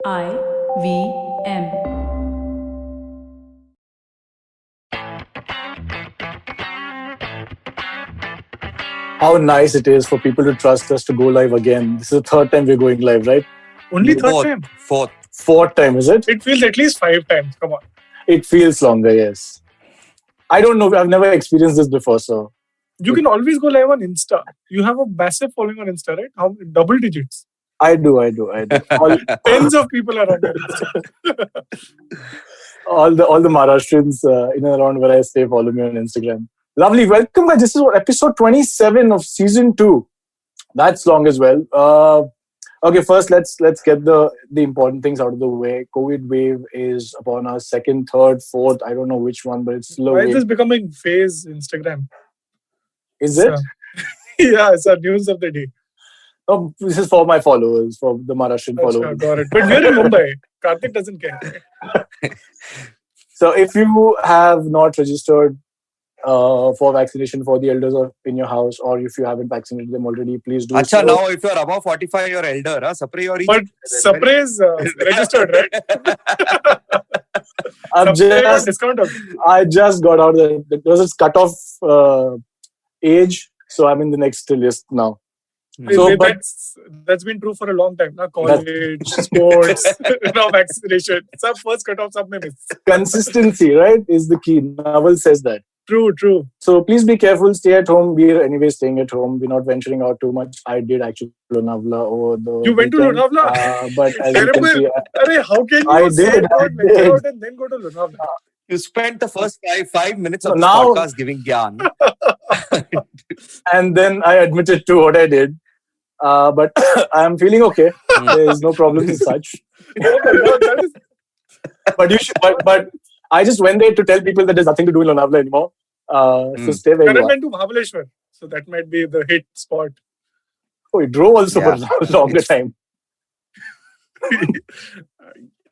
IVM. How nice it is for people to trust us to go live again. This is the third time we're going live, right? Only third time? Fourth time, is it? It feels at least 5 times. Come on. It feels longer, yes. I don't know. I've never experienced this before, so. You can always go live on Insta. You have a massive following on Insta, right? How double digits? I do. Tens of people are on your Insta. all the Maharashtrians in and around where I stay follow me on Instagram. Lovely. Welcome, guys. This is episode 27 of season 2. That's long as well. Okay, first let's get the important things out of the way. COVID wave is upon us. Second, third, fourth. I don't know which one, but it's slow. Why is this becoming phase Instagram? Is it? Yeah, it's our news of the day. Oh, this is for my followers, for the Maharashtrian followers. Got it. But we're in Mumbai. Karthik doesn't care. So if you have not registered for vaccination for the elders in your house, or if you haven't vaccinated them already, please do. Acha, now if you're above 45, you're elder. Huh? Sapre, you're But Sapre is registered, right? I just got out of there was its cutoff age, so I'm in the next list now. So, that's been true for a long time. Now, college, sports, now vaccination. Some first cutoff, some may miss. Consistency, right, is the key. Naval says that. True. So please be careful. Stay at home. We're anyway staying at home. We're not venturing out too much. I did actually Lonavala over the You went weekend. to Lonavala? But as you can see, how can you I did. out and then go to Lonavala? You spent the first five minutes of So this now- podcast giving gyan. And then I admitted to what I did. But I'm feeling okay. There is no problem as such. Oh my God, that is... But you should. But I just went there to tell people that there's nothing to do in Lonavala anymore. So stay where you Karan are. went to Mahabaleshwar. So that might be the hit spot. Oh, he drove also for a longer time.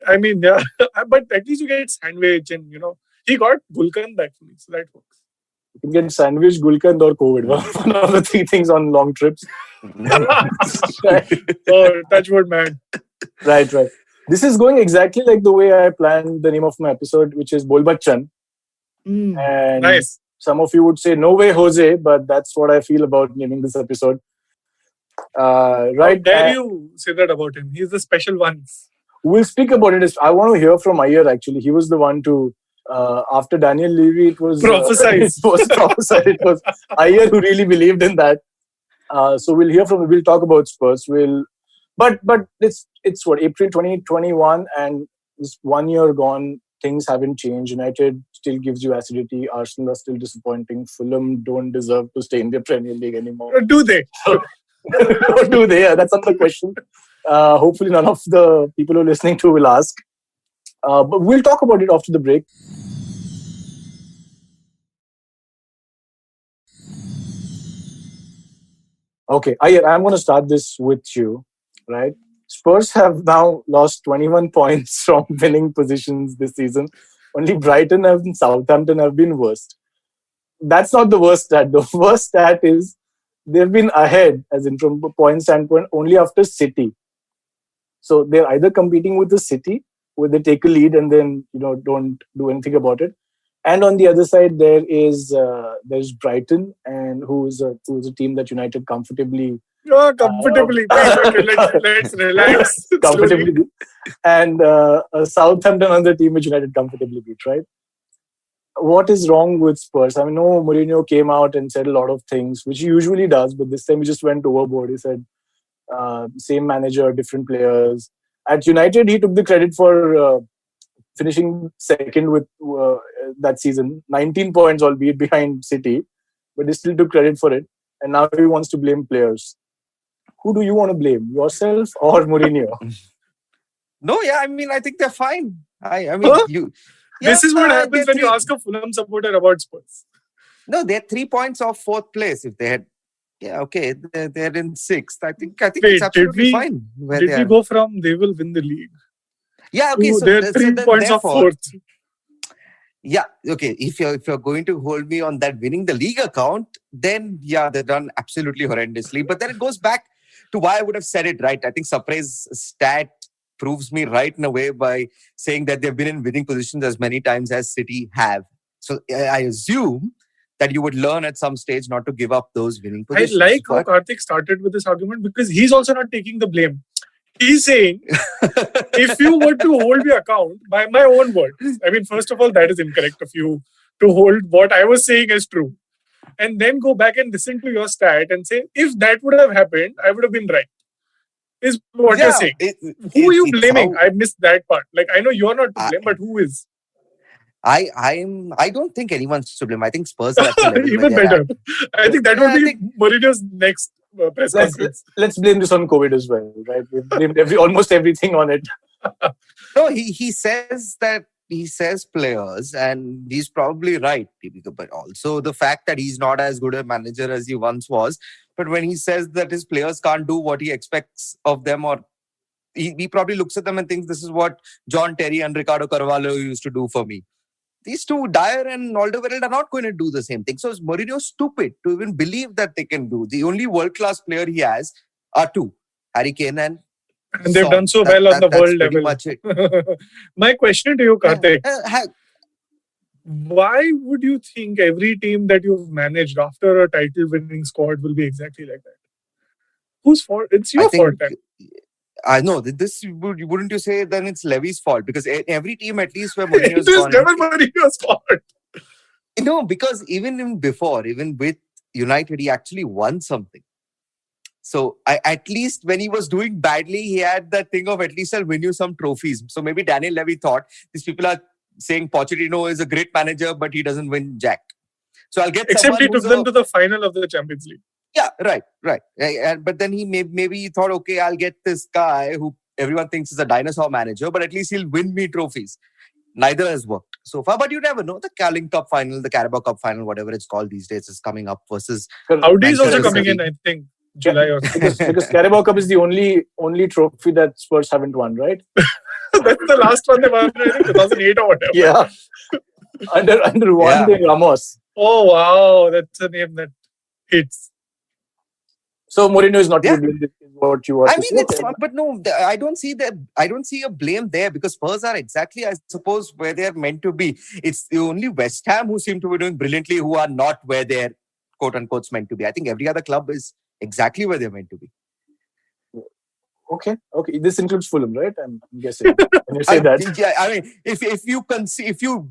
I mean, yeah. But at least you get sandwich and, he got Gulkan back for me. So that works. You can get sandwich, Gulkand or COVID. One of the 3 things on long trips. Oh, touch wood, man. Right. This is going exactly like the way I planned the name of my episode, which is Bol Bachchan. And Nice. some of you would say, no way, Jose, but that's what I feel about naming this episode. Right. How dare you say that about him? He's the special one. We'll speak about it. I want to hear from Iyer, actually. He was the one to, after Daniel Levy, it was... Prophesied. It was prophesied. It was Iyer who really believed in that. So we'll hear from him. We'll talk about Spurs. But it's what, April 2021, and this 1 year gone, things haven't changed. United still gives you acidity. Arsenal are still disappointing. Fulham don't deserve to stay in the Premier League anymore. Do they? Do they? Yeah, that's another question. Hopefully none of the people who are listening to will ask. But we'll talk about it after the break. Okay, I'm going to start this with you, right? Spurs have now lost 21 points from winning positions this season. Only Brighton and Southampton have been worst. That's not the worst stat. The worst stat is they've been ahead, as in from a point standpoint, only after City. So they're either competing with the City, where they take a lead and then don't do anything about it. And on the other side, there's Brighton, and who's a team that United comfortably. Comfortably. Let's relax. Comfortably beat. And Southampton, another team which United comfortably beat, right? What is wrong with Spurs? I mean, no, Mourinho came out and said a lot of things, which he usually does, but this time he just went overboard. He said, same manager, different players. At United, he took the credit for finishing second with that season. 19 points, albeit behind City, but he still took credit for it. And now he wants to blame players. Who do you want to blame? Yourself or Mourinho? No, I mean, I think they're fine. You... Yeah, this is what happens when you ask a Fulham supporter about Spurs. No, they're 3 points off 4th place. If they had... Yeah, okay, they're in 6th. I think it's absolutely fine. Did we go from they will win the league? Yeah, okay. So they're 3 points off 4th. Yeah, okay. If you're going to hold me on that winning the league account, then yeah, they're done absolutely horrendously. But then it goes back to why I would have said it, right? I think Sapre's stat proves me right in a way by saying that they've been in winning positions as many times as City have. So I assume that you would learn at some stage not to give up those winning I positions. like how Karthik started with this argument because he's also not taking the blame. He's saying, if you were to hold your account by my own words, I mean, first of all, that is incorrect of you to hold what I was saying as true. And then go back and listen to your stat and say, if that would have happened, I would have been right. Is what you're saying. Who are you blaming? I missed that part. Like, I know you're not to blame, but who is? I don't think anyone's to blame. I think Spurs are at the level even better. I think that would be Mourinho's next press conference. Let's blame this on COVID as well, right? We've blamed almost everything on it. No, he says that he says players, and he's probably right. But also the fact that he's not as good a manager as he once was. But when he says that his players can't do what he expects of them, or he probably looks at them and thinks this is what John Terry and Ricardo Carvalho used to do for me. These two, Dyer and Alderweireld, are not going to do the same thing. So is Mourinho stupid to even believe that they can do? The only world-clalas player he has are two, Harry Kane and they've Son. done so well on the world level. Much it. My question to you, Karthik. Why would you think every team that you've managed after a title-winning squad will be exactly like that? Whose fault? It's your fault. I know this. Wouldn't you say then it's Levy's fault? Because every team, at least where Mourinho's it is never Mourinho's fault. No, because even with United, he actually won something. So at least when he was doing badly, he had that thing of at least I'll win you some trophies. So maybe Daniel Levy thought these people are saying Pochettino is a great manager, but he doesn't win jack. So I'll get except he took them to the final of the Champions League. Yeah, right. But then he maybe he thought, okay, I'll get this guy who everyone thinks is a dinosaur manager, but at least he'll win me trophies. Neither has worked so far, but you never know. The Carling Cup final, the Carabao Cup final, whatever it's called these days, is coming up versus. Audi is also coming in, I think, July or because Carabao Cup is the only trophy that Spurs haven't won, right? That's the last one they won, I think, 2008 or whatever. Yeah, under Juan de Ramos. Oh wow, that's a name that hits. So Mourinho is not to blame, is what you are. I mean, it's fun, but no, I don't see a blame there because Spurs are exactly, I suppose, where they're meant to be. It's the only West Ham who seem to be doing brilliantly, who are not where they're quote unquote meant to be. I think every other club is exactly where they're meant to be. Okay. This includes Fulham, right? I'm guessing. When you say that, yeah. I mean, if you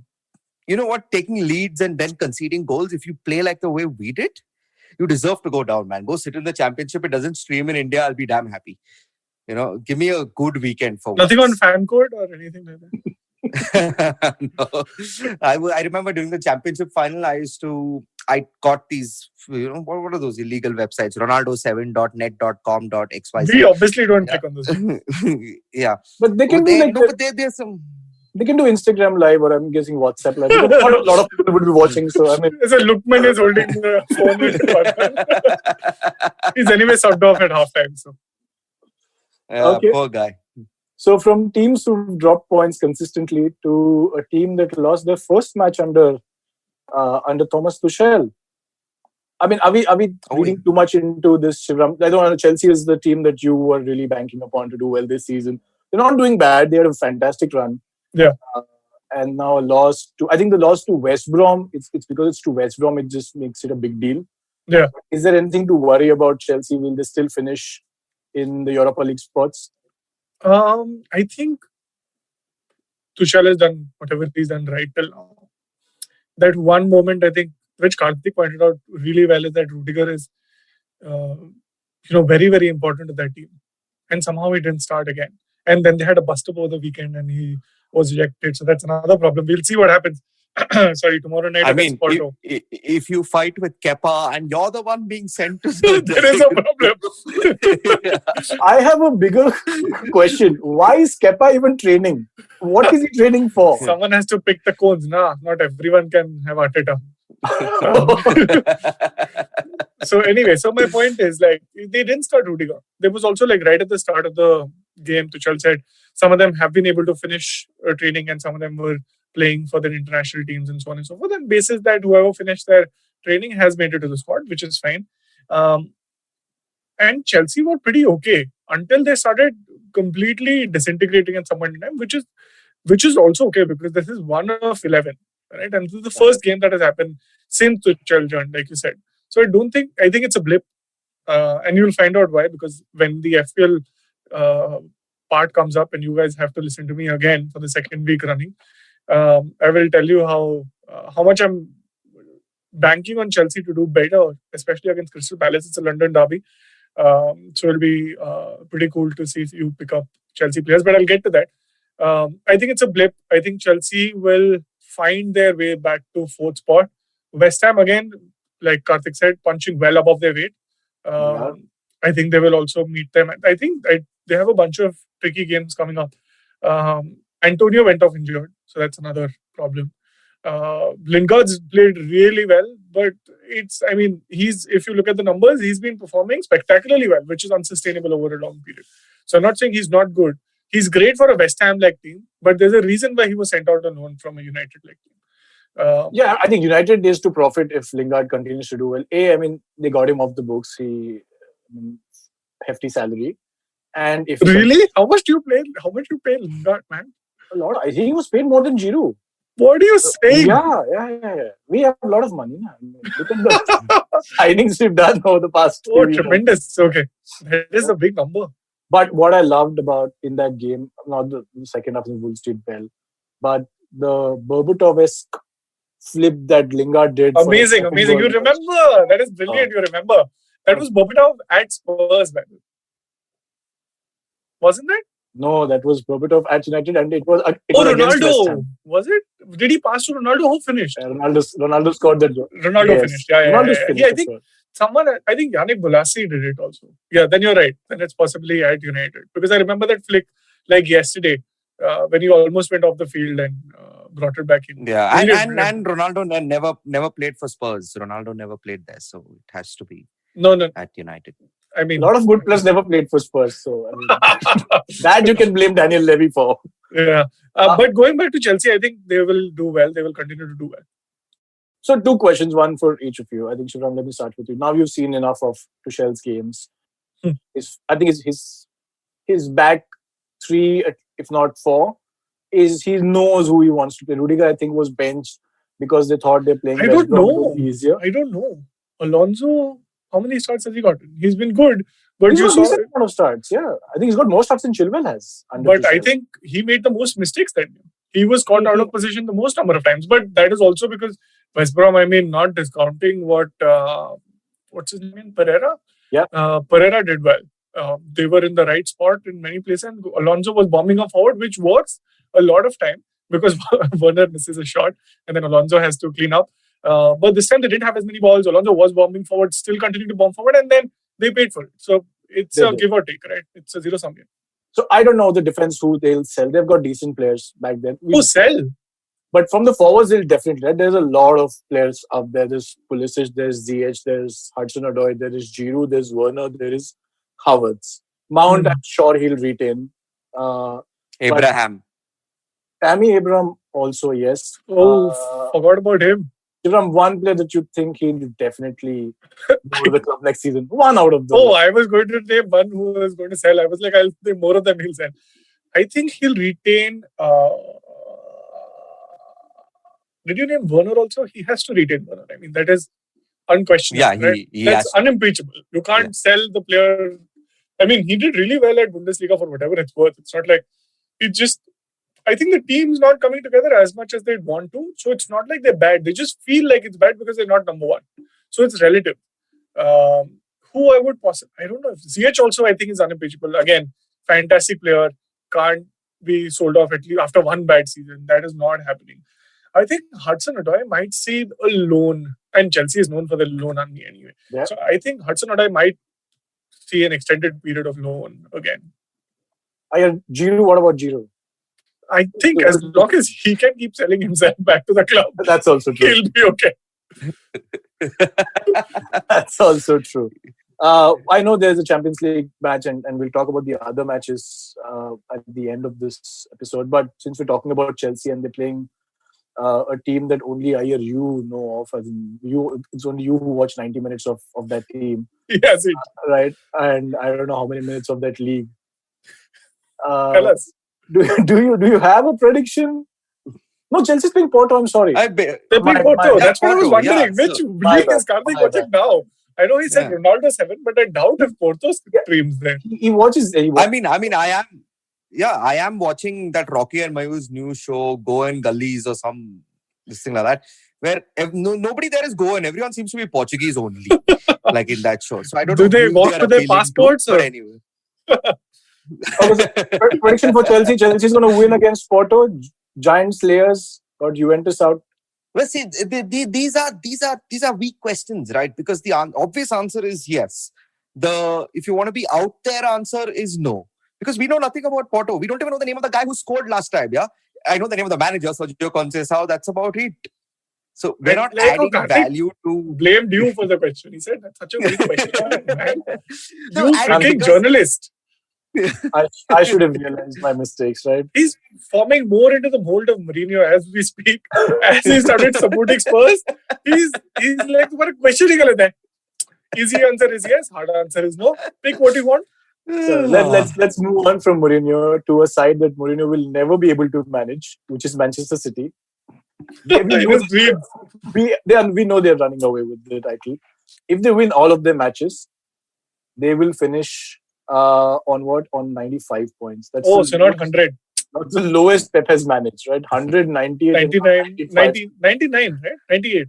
you know what, taking leads and then conceding goals, if you play like the way we did, you deserve to go down, man. Go sit in the Championship. It doesn't stream in India. I'll be damn happy. Give me a good weekend for nothing once. on fan code or anything like that. No. I remember during the Championship final, I got these, what are those illegal websites? Ronaldo7.net.com.xyz. We obviously don't click on those. Yeah. But they can there's some. They can do Instagram Live, or I'm guessing WhatsApp Live. A lot of people would be watching. So I mean, so Lookman is holding the phone. He's anyway subbed off at halftime. So okay. Poor guy. So from teams who dropped points consistently to a team that lost their first match under Thomas Tuchel. I mean, are we reading too much into this, Shivram? I don't know. Chelsea is the team that you were really banking upon to do well this season. They're not doing bad. They had a fantastic run. Yeah. And now the loss to West Brom. It's because it's to West Brom. It just makes it a big deal. Yeah. Is there anything to worry about Chelsea? Will they still finish in the Europa League spots? I think Tuchel has done whatever he's done right till now. That one moment, I think, which Karthik pointed out really well, is that Rudiger is, very, very important to that team. And somehow he didn't start again. And then they had a bust-up over the weekend and he was rejected. So that's another problem. We'll see what happens. Sorry, tomorrow night against Porto. If you fight with Kepa and you're the one being sent to there is a problem. I have a bigger question. Why is Kepa even training? What is he training for? Someone has to pick the cones. Not everyone can have Arteta. So anyway, my point is, like, they didn't start Rudiger. There was also, like, right at the start of the game, Tuchel said some of them have been able to finish training and some of them were playing for their international teams and so on and so forth. And basis that whoever finished their training has made it to the squad, which is fine. And Chelsea were pretty okay until they started completely disintegrating at some point in time, which is also okay because this is 1 of 11, right? And this is the first game that has happened since Tuchel joined, like you said. So I think it's a blip, and you'll find out why, because when the FPL part comes up and you guys have to listen to me again for the second week running, I will tell you how much I'm banking on Chelsea to do better, especially against Crystal Palace. It's a London derby. So it'll be pretty cool to see if you pick up Chelsea players, but I'll get to that. I think it's a blip. I think Chelsea will find their way back to fourth spot. West Ham, again, like Karthik said, punching well above their weight. I think they will also meet them. I think they have a bunch of tricky games coming up. Antonio went off injured, so that's another problem. Lingard's played really well, but if you look at the numbers, he's been performing spectacularly well, which is unsustainable over a long period. So I'm not saying he's not good. He's great for a West Ham-like team, but there's a reason why he was sent out on loan from a United-like team. I think United is to profit if Lingard continues to do well. They got him off the books. Hefty salary. And if really, how much do you pay Lingard, man? A lot. I think he was paid more than Giroud. What are you saying? Yeah. We have a lot of money now. Look at the signings we've done over the past. Oh, tremendous! Okay, that is a big number. But what I loved about in that game, not the second half, the Wolves did well, but the Berbatov-esque flip that Lingard did. Amazing. You remember? That is brilliant. You remember? That was Berbatov at Spurs, man. Wasn't it? No, that was Berbatov at United, and it was Ronaldo. Was it? Did he pass to Ronaldo? Who finished? Ronaldo scored that goal. Ronaldo finished. Yeah. Finished, I think Yannick Bolasie did it also. Yeah, then you're right. Then it's possibly at United. Because I remember that flick like yesterday when he almost went off the field and brought it back in. Yeah, and Ronaldo never played for Spurs. Ronaldo never played there, so it has to be at United. A lot of good players never played for Spurs, so that you can blame Daniel Levy for. Yeah, but going back to Chelsea, I think they will do well. They will continue to do well. So 2 questions, one for each of you. I think, Shivram, let me start with you. Now you've seen enough of Tuchel's games. I think his back 3, if not 4, he knows who he wants to play. Rudiger, I think, was benched because they thought they're playing. I don't know. Alonso, how many starts has he gotten? He's been good, but he's got a decent amount of starts. Yeah, I think he's got more starts than Chilwell has. But I think he made the most mistakes that year. He was caught out of position the most number of times. But that is also because West Brom, not discounting what what's his name, Pereira. Yeah, Pereira did well. They were in the right spot in many places. And Alonso was bombing up forward, which works a lot of time because Werner misses a shot and then Alonso has to clean up. But this time they didn't have as many balls. Alonso was bombing forward, still continued to bomb forward, and then they paid for it. So it's a give or take, right? It's a zero-sum game. So I don't know the defense who they'll sell. They've got decent players back then. Who sell? But from the forwards, they'll definitely. Right? There's a lot of players up there. There's Pulisic, there's Ziyech, there's Hudson-Odoi, there is Giroud, there's Werner, there is Havertz. Mount, I'm sure he'll retain. Abraham. Tammy Abraham also, yes. Forgot about him. From one player that you think he'll definitely go to the club next season. One out of those. Oh, I was going to name one who was going to sell. I was like, I'll name more of them he'll sell. I think he'll retain. Did you name Werner also? He has to retain Werner. That is unquestionable. Yeah, right? That's unimpeachable. You can't sell the player. He did really well at Bundesliga for whatever it's worth. It's not like I think the team's not coming together as much as they'd want to. So it's not like they're bad. They just feel like it's bad because they're not number one. So it's relative. Who I would possibly... I don't know. Ziyech also, I think, is unimpeachable. Again, fantastic player. Can't be sold off at least after one bad season. That is not happening. I think Hudson-Odoi might see a loan. And Chelsea is known for the loan army anyway. Yeah. So I think Hudson-Odoi might see an extended period of loan again. Giroud, what about Giroud? I think as long as he can keep selling himself back to the club, that's also true. He'll be okay. That's also true. I know there's a Champions League match and we'll talk about the other matches at the end of this episode. But since we're talking about Chelsea and they're playing a team that only you know of, as in it's only you who watch 90 minutes of that team. Yes, right? And I don't know how many minutes of that league. Tell us. Do you have a prediction? No, Chelsea's playing Porto. I'm sorry. They're playing Porto. That's what I was wondering. Which league is Karthik watching now? I know he said Ronaldo 7, but I doubt if Porto streams there. He watches. I mean, I am watching that Rocky and Mayu's new show, Goan Gullies or this thing like that, where nobody there is Goan. Everyone seems to be Portuguese only, like in that show. So I don't know. Do they walk with their passports? But anyway. Prediction for Chelsea. Chelsea's going to win against Porto. Giant Slayers got Juventus out. Well, see, these are weak questions, right? Because the obvious answer is yes. If you want to be out there, answer is no. Because we know nothing about Porto. We don't even know the name of the guy who scored last time. Yeah, I know the name of the manager, Sergio Conceição. That's about it. So we're not adding value to. Blamed you for the question. He said that's such a weak question, man. No, you freaking journalist. I should have realized my mistakes, right? He's forming more into the mold of Mourinho as we speak. As he started supporting Spurs, he's like, what a question he got. Easy answer is yes, hard answer is no. Pick what you want. So let's move on from Mourinho to a side that Mourinho will never be able to manage, which is Manchester City. We know they're running away with the title. If they win all of their matches, they will finish on 95 points. That's so not 100. That's the lowest Pep has managed, right? 198. 99, right? 98.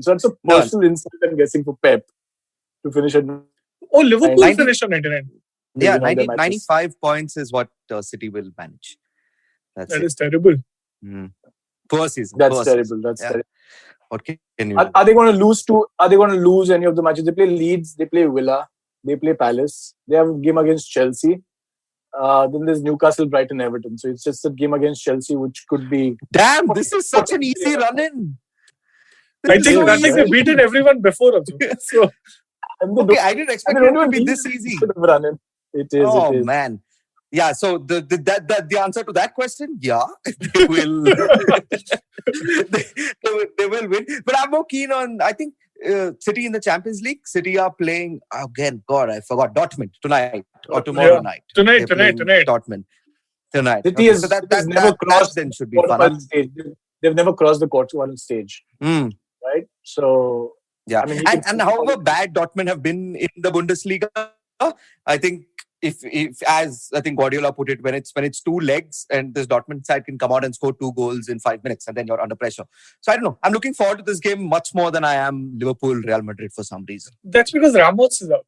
So that's a personal insult, I'm guessing, for Pep to finish at. Oh, Liverpool finished on 99. Yeah, 95 points is what City will manage. That is terrible. Poor season. That's terrible. Terrible. What can you are they going to lose Are they going to lose any of the matches? They play Leeds, they play Villa, they play Palace. They have a game against Chelsea. Then there's Newcastle, Brighton, Everton. So it's just a game against Chelsea, which could be. Damn, this is such an easy run-in. I think they've beaten everyone before also. So. Okay, I didn't expect it to be this easy. It is. Oh, man. Yeah, so the answer to that question, yeah, they will they will win. But I'm more keen on, I think, City in the Champions League. City are playing, again, God, I forgot, Dortmund tonight or tomorrow night. Tonight. Dortmund. Tonight. City has never crossed then should be fun. Stage. They've never crossed the quarter-final stage. Right? So... Yeah, I mean, and however bad Dortmund have been in the Bundesliga, I think if as I think Guardiola put it, when it's two legs and this Dortmund side can come out and score 2 goals in 5 minutes and then you're under pressure. So I don't know. I'm looking forward to this game much more than I am Liverpool, Real Madrid for some reason. That's because Ramos is out.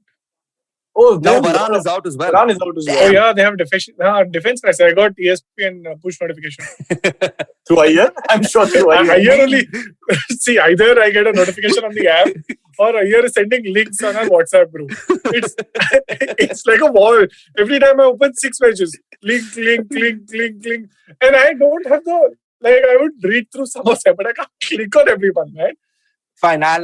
Oh, now Varane is out as well. Oh yeah, they have defense crisis. I got ESPN push notification. Through Ayer? I'm sure through Ayer. Ayer only. See, either I get a notification on the app or Ayer is sending links on our WhatsApp group. It's like a wall. Every time I open 6 pages, link. And I don't have I would read through some of them, but I can't click on everyone, right? Fine, I'll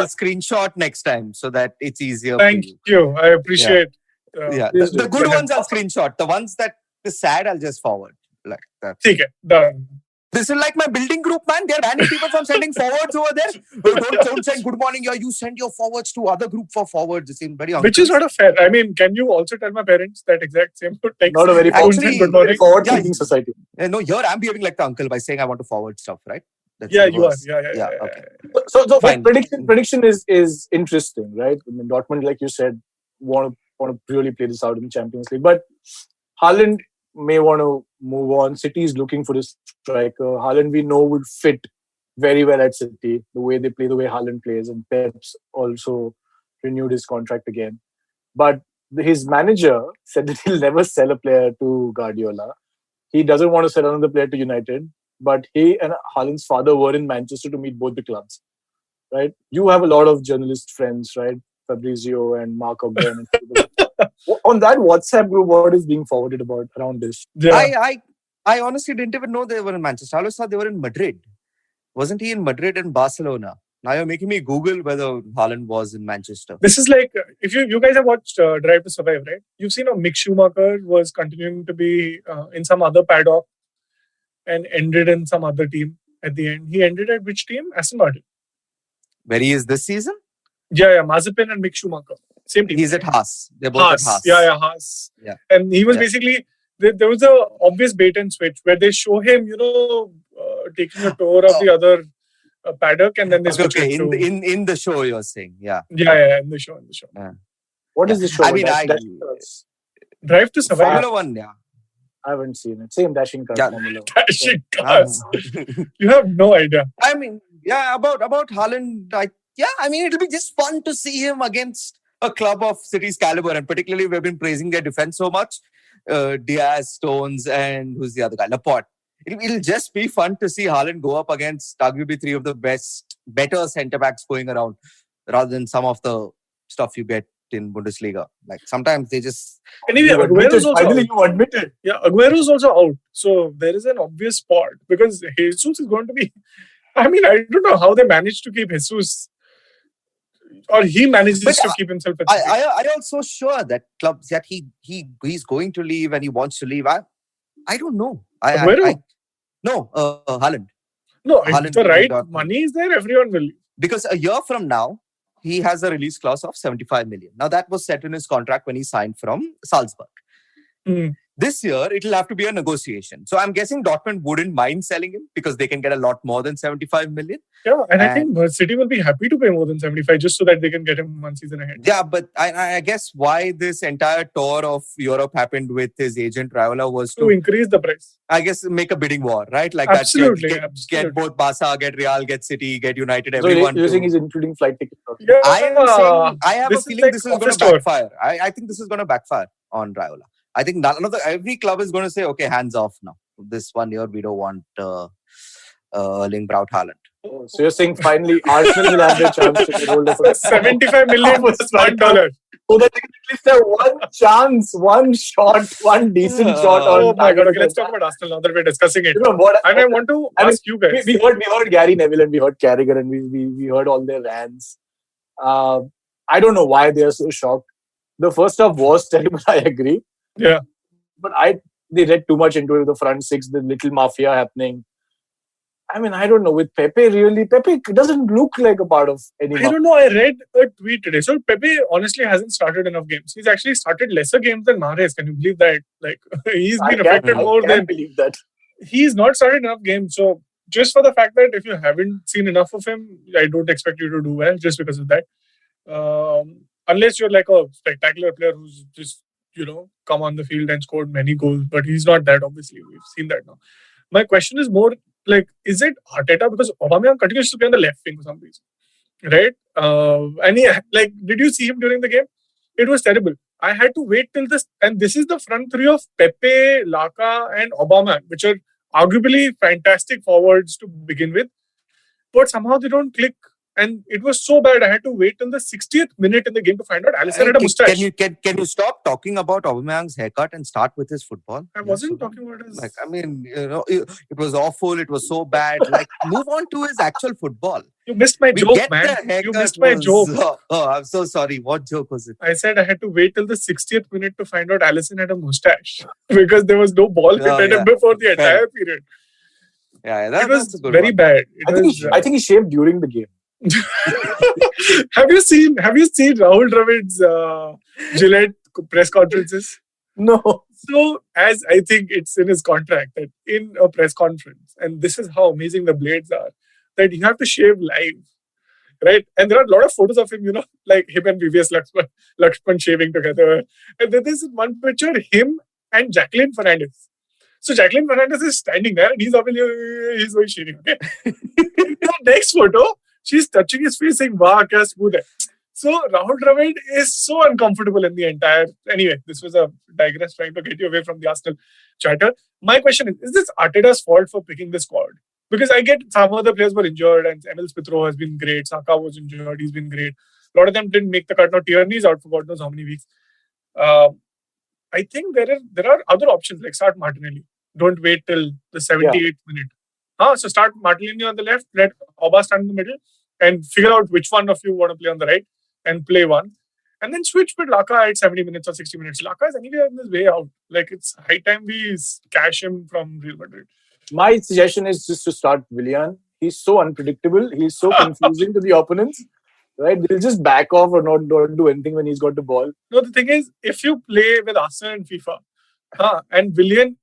screenshot next time so that it's easier. Thank you. I appreciate. The good ones I'll screenshot. The ones that is sad, I'll just forward like that. Okay, done. This is like my building group, man. They're banning people from sending forwards over there. Don't send good morning. You send your forwards to other group for forwards. It's very which is not a fair. I mean, can you also tell my parents that exact same text? Not a very forward-thinking society. No, here I'm behaving like the uncle by saying I want to forward stuff, right? You are. Yeah. Okay. So prediction is interesting, right? I mean, Dortmund, like you said, want to really play this out in the Champions League, but Haaland may want to move on. City is looking for a striker. Haaland, we know, would fit very well at City, the way they play, the way Haaland plays, and Pep's also renewed his contract again. But his manager said that he'll never sell a player to Guardiola. He doesn't want to sell another player to United. But he and Haaland's father were in Manchester to meet both the clubs, right? You have a lot of journalist friends, right? Fabrizio and Mark Ogden. On that WhatsApp group, what is being forwarded about around this? Yeah. I honestly didn't even know they were in Manchester. I always thought they were in Madrid. Wasn't he in Madrid and Barcelona? Now you're making me Google whether Haaland was in Manchester. This is like, if you guys have watched Drive to Survive, right? You've seen Mick Schumacher was continuing to be in some other paddock and ended in some other team at the end. He ended at which team? Aston Martin. Where he is this season? Yeah. Mazepin and Mick Schumacher. Same team. He's at Haas. They're both at Haas. Yeah, Haas. Yeah. And he was basically, there was a obvious bait and switch where they show him, taking a tour of the other paddock, and then they switch Okay, it to in the show you're saying, yeah. in the show. What is the show? I mean, Drive to Survive. Formula One, yeah. I haven't seen it. Same Dashing Cars Yeah. Formula. Dashing cars. You have no idea. I mean, yeah, about Haaland, I mean, it'll be just fun to see him against a club of City's caliber, and particularly we've been praising their defense so much. Diaz, Stones, and who's the other guy? Laporte. It'll just be fun to see Haaland go up against arguably three of the better centre backs going around, rather than some of the stuff you get in Bundesliga. Like sometimes they just. Anyway, Aguero's also Finally, out. you admitted. Yeah, Aguero's also out. So there is an obvious spot because Jesus is going to be. I mean, I don't know how they managed to keep Jesus, or he manages to keep himself at City. I also sure that clubs that he's going to leave and he wants to leave. I don't know. Aguero? No, Haaland. No, Haaland if the will right not- money is there, everyone will leave. Because a year from now, he has a release clause of 75 million. Now that was set in his contract when he signed from Salzburg. This year, it'll have to be a negotiation. So I'm guessing Dortmund wouldn't mind selling him because they can get a lot more than 75 million. Yeah, and I think City will be happy to pay more than 75 just so that they can get him one season ahead. Yeah, but I guess why this entire tour of Europe happened with his agent Raiola was To increase the price. I guess, make a bidding war, right? Like Absolutely, that. Get both Barca, get Real, get City, get United, So everyone. you're saying he's including flight tickets. Yeah, I am saying, I have a this is feeling like this is going to office tour. backfire. I think this is going to backfire on Raiola. I think every club is going to say, okay, hands off now. This 1 year, we don't want Erling Braut Haaland. So you're saying finally Arsenal will have their chance to get hold of it. 75 million was $1. So that they can at least have one chance, one shot, one decent shot. Oh my God. Okay, let's talk about Arsenal now that we're discussing it. You know what? And I want to ask you guys. We heard Gary Neville and we heard Carragher and we heard all their rants. I don't know why they are so shocked. The first half was terrible, I agree. Yeah. But they read too much into it, the front six, the little mafia happening. I mean, I don't know. With Pepe doesn't look like a part of any I mafia. don't know. I read a tweet today. So Pepe honestly hasn't started enough games. He's actually started lesser games than Mahrez. Can you believe that? Like he's been affected more I than. can't believe that. He's not started enough games. So just for the fact that if you haven't seen enough of him, I don't expect you to do well just because of that. Unless you're like a spectacular player who's just, come on the field and scored many goals. But he's not that, obviously. We've seen that now. My question is more like, is it Arteta? Because Aubameyang continues to play on the left wing for some reason. Right? And did you see him during the game? It was terrible. I had to wait till this. And this is the front three of Pepe, Laka and Aubameyang, which are arguably fantastic forwards to begin with. But somehow they don't click. And it was so bad, I had to wait till the 60th minute in the game to find out Alisson had a moustache. Can you stop talking about Aubameyang's haircut and start with his football? I wasn't talking about his... it was awful. It was so bad. Like, move on to his actual football. You missed my joke, man. You missed my joke. Oh, I'm so sorry. What joke was it? I said I had to wait till the 60th minute to find out Alisson had a moustache because there was no ball hit at him before the entire period. Yeah, it was very bad. I think he shaved during the game. Have you seen Rahul Dravid's Gillette press conferences? No. So, as I think it's in his contract that in a press conference, and this is how amazing the blades are, that you have to shave live, right? And there are a lot of photos of him, like him and VVS Lakshman shaving together. And then there's one picture, him and Jacqueline Fernandez. So Jacqueline Fernandez is standing there and he's going shaving, okay? The next photo, she's touching his face saying, "Wow, kya smooth hai." So Rahul Dravid is so uncomfortable in the entire... Anyway, this was a digress trying to get you away from the Arsenal chatter. My question is this Arteta's fault for picking the squad? Because I get some of the players were injured and Emil Smith-Rowe has been great. Saka was injured. He's been great. A lot of them didn't make the cut. Now Tierney's out for God knows how many weeks. I think there are other options like start Martinelli. Don't wait till the 78th minute. So start Martinelli on the left, let Auba stand in the middle and figure out which one of you want to play on the right and play one. And then switch with Laka at 70 minutes or 60 minutes. Laka is anyway on his way out. Like it's high time we cash him from Real Madrid. My suggestion is just to start Willian. He's so unpredictable. He's so confusing to the opponents. Right? They'll just back off or don't do anything when he's got the ball. No, the thing is, if you play with Arsenal and FIFA, And Willian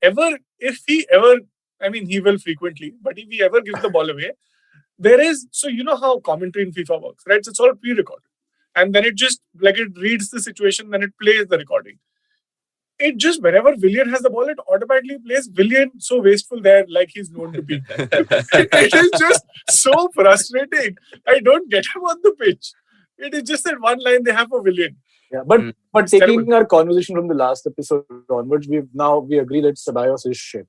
if he ever, I mean, he will frequently, but if he ever gives the ball away, there is, so you know how commentary in FIFA works, right? So it's all pre-recorded. And then it just, like, it reads the situation, then it plays the recording. It just, whenever Willian has the ball, it automatically plays Willian so wasteful there, like he's known to be. It is just so frustrating. I don't get him on the pitch. It is just that one line they have for Willian. Yeah, but It's taking terrible. our conversation from the last episode onwards, we agree that Ceballos is shit,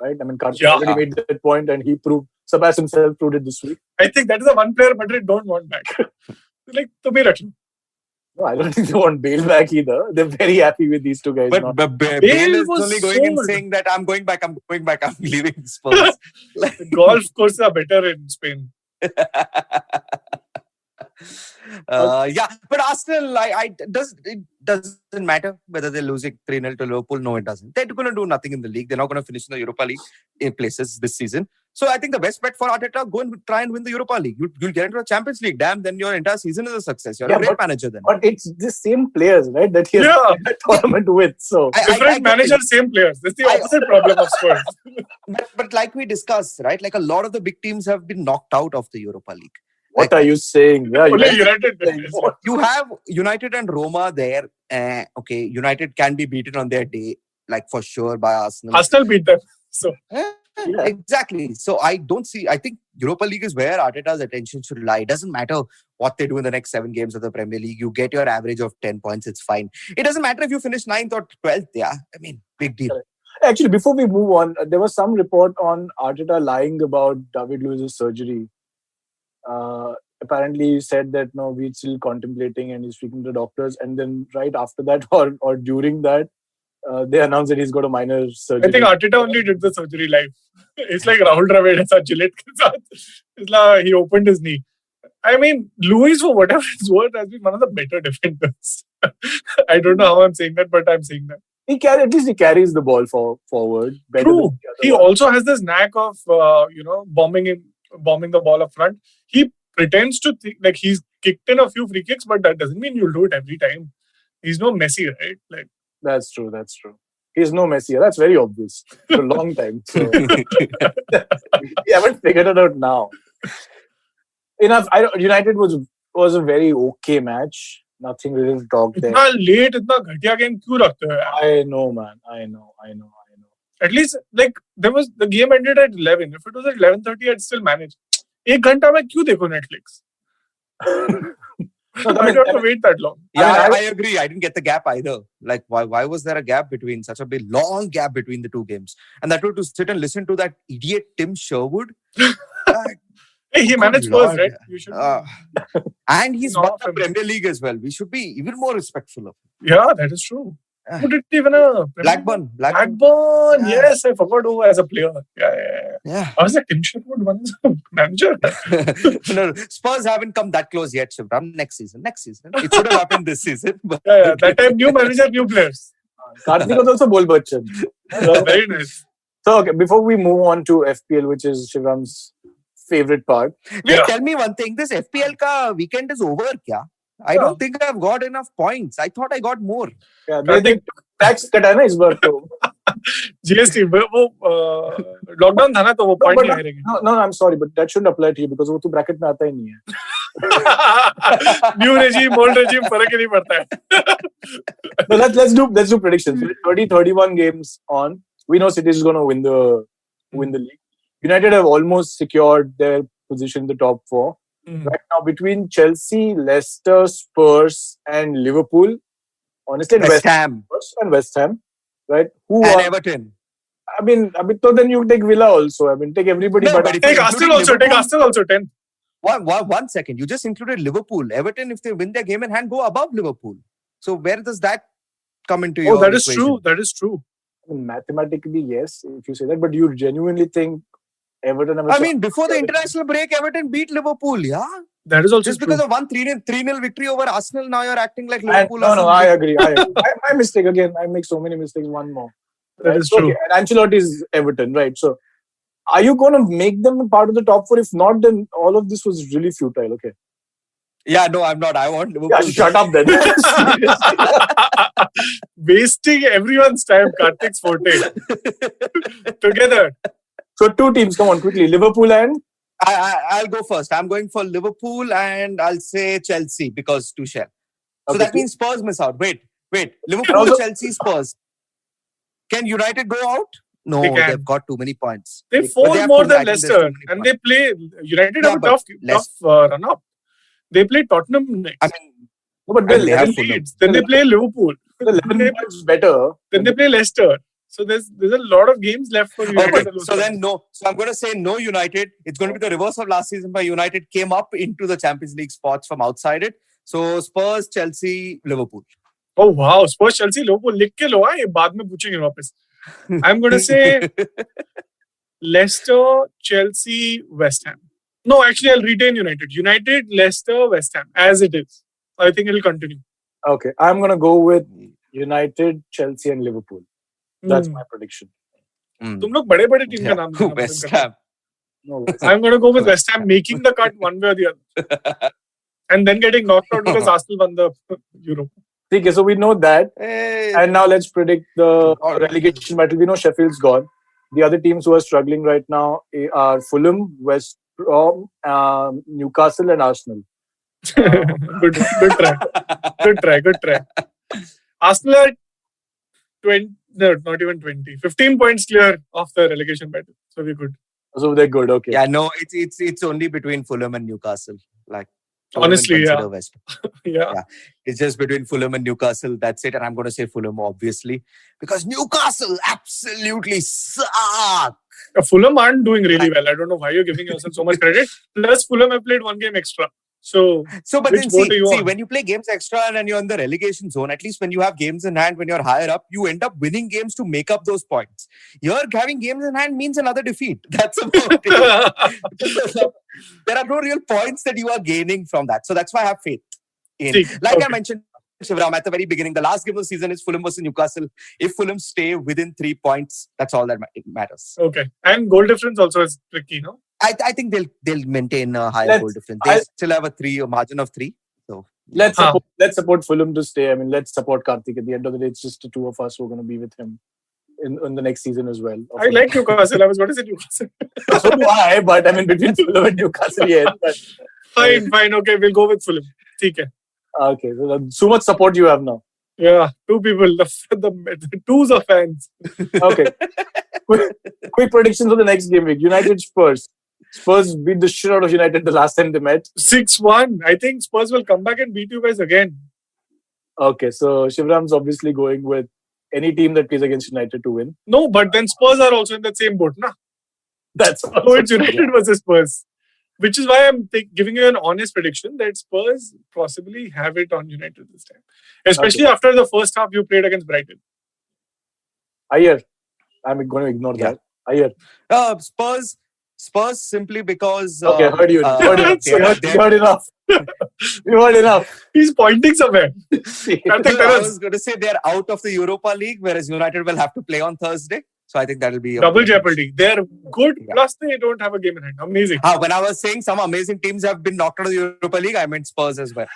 right? I mean, Karthik already made that point, and Ceballos himself proved it this week. I think that is the one player Madrid don't want back. Like, to be rakh. No, I don't think they want Bale back either. They're very happy with these two guys. But Bale is was only going and sold. saying that I'm going back, I'm leaving Spurs. The golf courses are better in Spain. Yeah, but Arsenal, it doesn't matter whether they're losing 3-0 to Liverpool. No, it doesn't. They're going to do nothing in the league. They're not going to finish in the Europa League in places this season. So I think the best bet for Arteta, go and try and win the Europa League. You'll get into the Champions League. Damn, then your entire season is a success. You're a great manager then. But it's the same players, right? That he has that tournament with. So different managers, same players. That's the opposite problem of Spurs. But like we discussed, right? Like a lot of the big teams have been knocked out of the Europa League. What are you saying? Yeah, United. You have United and Roma there. Okay, United can be beaten on their day, like for sure by Arsenal. Arsenal beat them. So exactly. So I think Europa League is where Arteta's attention should lie. It doesn't matter what they do in the next 7 games of the Premier League. You get your average of 10 points, it's fine. It doesn't matter if you finish 9th or 12th. Yeah, I mean, big deal. Actually, before we move on, there was some report on Arteta lying about David Luiz's surgery. Apparently he said that no, we're still contemplating and he's speaking to doctors, and then right after that or during that they announced that he's got a minor surgery. I think Arteta only did the surgery live. It's like Rahul Dravid as a Gillette. It's like he opened his knee. I mean, Luis, for whatever it's worth, has been one of the better defenders. I don't know how I'm saying that, but I'm saying that. At least he carries the ball forward. True. He also has this knack of bombing the ball up front. He pretends to think like he's kicked in a few free kicks, but that doesn't mean you'll do it every time. He's no Messi, right? Like, that's true. He's no Messi. That's very obvious for a long time. So we haven't figured it out now. Enough. United was a very okay match. Nothing really to talk there. Itna late, itna ghatiya game kyun rakhte ho yaar? I know, man. I know. At least, like, the game ended at 11. If it was at 11:30, I'd still manage. 1 घंटा में क्यों देखो Netflix? I don't have to wait that long. Yeah, I agree. I didn't get the gap either. Like, why was there a gap between such a big, long gap between the two games? And that was to sit and listen to that idiot Tim Sherwood. Hey, he managed Spurs, right? You should. And he's won the Premier League as well. We should be even more respectful of him. Yeah, that is true. Who did he win a Blackburn. Yeah. Yes, I forgot who as a player. Yeah. I was like, Tim Sherwood won as a manager. No, Spurs haven't come that close yet, Shivram. Next season. It should have happened this season. But yeah. That time, new manager, new players. Karthik was also ball Bachchan. Very nice. So, okay, before we move on to FPL, which is Shivram's favorite part. Wait, tell me one thing. This FPL ka weekend is over, kya? I don't think I've got enough points. I thought I got more. Yeah, they think tax cut है ना इस बार तो. GST वो lockdown था ना तो वो point नहीं आएंगे. No, I'm sorry, but that shouldn't apply to you because वो तो bracket में आता ही नहीं है. New regime, old regime फर्क ही नहीं पड़ता है. No, let's do predictions. 30-31 games on. We know City is going to win the league. United have almost secured their position in the top 4. Right now, between Chelsea, Leicester, Spurs, and Liverpool, honestly, West Ham, right? Everton. I mean, so then you take Villa also. I mean, take everybody. No, but take Arsenal also. Take Arsenal also 10. 1 second. You just included Liverpool. Everton, if they win their game in hand, go above Liverpool. So where does that come into your that equation? is true. That is true. I mean, mathematically, yes, if you say that, but you genuinely think Everton. I mean, before the international break, Everton beat Liverpool, yeah? That is also just true. Because of one 3-0 victory over Arsenal, now you're acting like Liverpool. No, I agree. My mistake again. I make so many mistakes. One more. That is true. Okay. And Ancelotti is Everton, right? So, are you going to make them part of the top 4? If not, then all of this was really futile. Okay. Yeah, no, I'm not. I want Liverpool. Yeah, shut up then. Wasting everyone's time. Karthik's forte. Together. So 2 teams, come on, quickly. Liverpool and... I'll go first. I'm going for Liverpool and I'll say Chelsea because Tuchel. So Okay, that means Spurs miss out. Wait. Liverpool, Also- Chelsea, Spurs. Can United go out? No, They can. they've got too many points. They But four they have more to- than I think there's Leicester. too many And points. they play... United Yeah, have a but tough run up. They play Tottenham next. I mean, No, but they're and they have 11, Fulham. Leeds. Then they play Liverpool. they're 11 points better. Then they play Leicester. So there's a lot of games left for United. Okay, so then no. So I'm going to say no United. It's going to be the reverse of last season where United came up into the Champions League spots from outside it. So Spurs, Chelsea, Liverpool. Oh wow, Spurs, Chelsea, Liverpool. लिख के लो हाँ ये बाद में पूछेंगे वापस. I'm going to say Leicester, Chelsea, West Ham. No, actually I'll retain United. United, Leicester, West Ham as it is. I think it'll continue. Okay, I'm going to go with United, Chelsea and Liverpool. That's my prediction. तुम लोग बड़े-बड़े team का नाम देना West पसंद करते हो. Ham. No, I'm going to go with West Ham making the cut one way or the other. And then getting knocked out because Arsenal won the Euro. okay, so we know that. Hey. And now let's predict the All right. relegation battle. We know Sheffield's gone. The other teams who are struggling right now are Fulham, West Brom, Newcastle and Arsenal. Good try. Arsenal are 20, no, not even 20. 15 points clear of the relegation battle. So we're good. So they're good, okay. Yeah, no, it's only between Fulham and Newcastle. Like don't Honestly, even yeah. consider West. Yeah. It's just between Fulham and Newcastle. That's it. And I'm going to say Fulham, obviously, because Newcastle absolutely suck. Fulham aren't doing really well. I don't know why you're giving yourself so much credit. Plus, Fulham have played one game extra. So, But which then boat are you see, on? when you play games extra and you're in the relegation zone, at least when you have games in hand, when you're higher up, you end up winning games to make up those points. Here, having games in hand means another defeat. That's about it. There are no real points that you are gaining from that. So that's why I have faith in. See, Like okay. I mentioned, Shivram, at the very beginning, the last game of the season is Fulham versus Newcastle. If Fulham stay within 3 points, that's all that matters. Okay. And goal difference also is tricky, no? I think they'll maintain a higher Let's- goal difference. They still have a margin of 3. So Let's support Fulham to stay. I mean, let's support Karthik. At the end of the day, it's just the two of us who are going to be with him in the next season as well. I like Newcastle. I was going to say Newcastle. So do I, but I mean, between Fulham and Newcastle, yes. But, Fine. Okay, we'll go with Fulham. Okay. okay, so much support you have now. Yeah, two people. The twos are fans. Okay. Quick predictions for the next game week. United Spurs. Spurs beat the shit out of United the last time they met. 6-1. I think Spurs will come back and beat you guys again. Okay, so Shivram's obviously going with any team that plays against United to win. No, but then Spurs are also in that same boat, na? That's So it's United versus Spurs. Which is why I'm giving you an honest prediction that Spurs possibly have it on United this time. Especially after the first half you played against Brighton. Ayer. I'm going to ignore that. Ayer. Spurs simply because Okay, heard you. Heard enough. You heard enough. He's pointing somewhere. Karthik, tell I us. was going to say they're out of the Europa League, whereas United will have to play on Thursday. So I think that'll be Double jeopardy. They're good, Yeah. plus they don't have a game in hand. Amazing. When I was saying some amazing teams have been knocked out of the Europa League, I meant Spurs as well.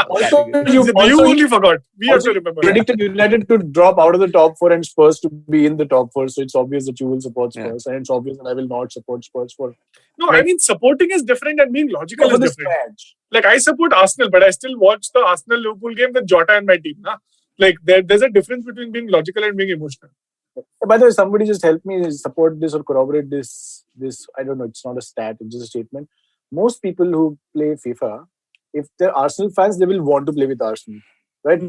Also, You also only forgot. We have to also remember. predicted United to drop out of the top 4 and Spurs to be in the top 4. So it's obvious that you will support Spurs, and it's obvious that I will not support Spurs for No, I mean, supporting is different and being logical is this different. match. Like, I support Arsenal, but I still watch the Arsenal-Liverpool game with Jota and my team. Na? Like, there's a difference between being logical and being emotional. By the way, somebody just help me support this or corroborate this. I don't know. It's not a stat. It's just a statement. Most people who play FIFA, if they're Arsenal fans, they will want to play with Arsenal, right?